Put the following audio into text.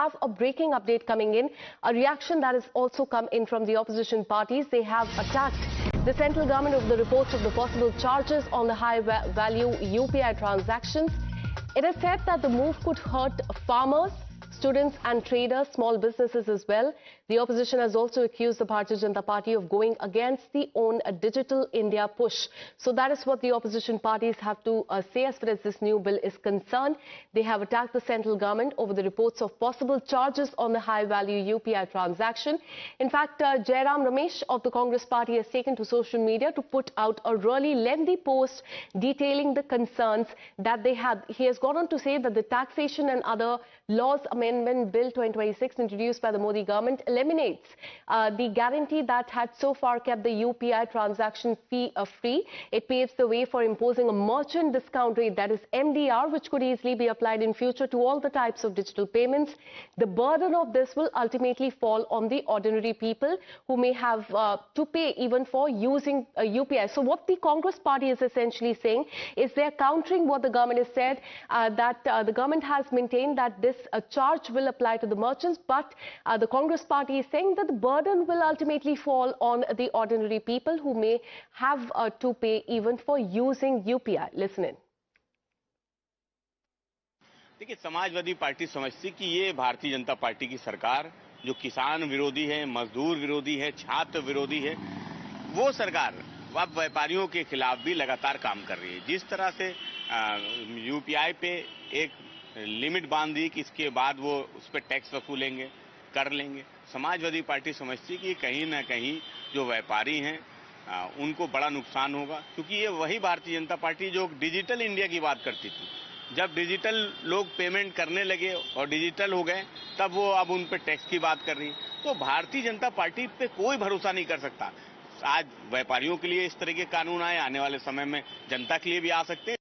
have a breaking update coming in, a reaction that has also come in from the opposition parties. They have attacked the central government over the reports of the possible charges on the high-value UPI transactions. It is said that the move could hurt farmers, students and traders, small businesses as well. The opposition has also accused the Bharatiya Janata Party of going against the own Digital India push. So that is what the opposition parties have to say as far as this new bill is concerned. They have attacked the central government over the reports of possible charges on the high-value UPI transaction. In fact, Jairam Ramesh of the Congress party has taken to social media to put out a really lengthy post detailing the concerns that they had. He has gone on to say that the Taxation and Other Laws Amendment Bill 2026 introduced by the Modi government eliminates the guarantee that had so far kept the UPI transaction fee free. It paves the way for imposing a merchant discount rate, that is MDR, which could easily be applied in future to all the types of digital payments. The burden of this will ultimately fall on the ordinary people who may have to pay even for using UPI. So what the Congress party is essentially saying is they're countering what the government has said, that the government has maintained that this charge will apply to the merchants, but the Congress party is saying that the burden will ultimately fall on the ordinary people who may have to pay even for using UPI. Listen in. देखिए, Samajwadi party समझती कि ये Bharatiya Janata party की सरकार जो किसान विरोधी है, मजदूर विरोधी है, छात्र विरोधी है, वो सरकार अब व्यापारियों के खिलाफ भी लगातार काम कर रही है। जिस तरह से यूपीआई पे एक लिमिट बांध दी कि इसके बाद वो उस पर टैक्स वसूलेंगे, कर लेंगे। समाजवादी पार्टी समझती कि कहीं ना कहीं जो व्यापारी हैं उनको बड़ा नुकसान होगा, क्योंकि ये वही भारतीय जनता पार्टी जो डिजिटल इंडिया की बात करती थी। जब डिजिटल लोग पेमेंट करने लगे और डिजिटल हो गए, तब वो अब उन पे टैक्स की बात कर रही। तो भारतीय जनता पार्टी पे कोई भरोसा नहीं कर सकता। आज व्यापारियों के लिए इस तरह के कानून आए, आने वाले समय में जनता के लिए भी आ सकते हैं।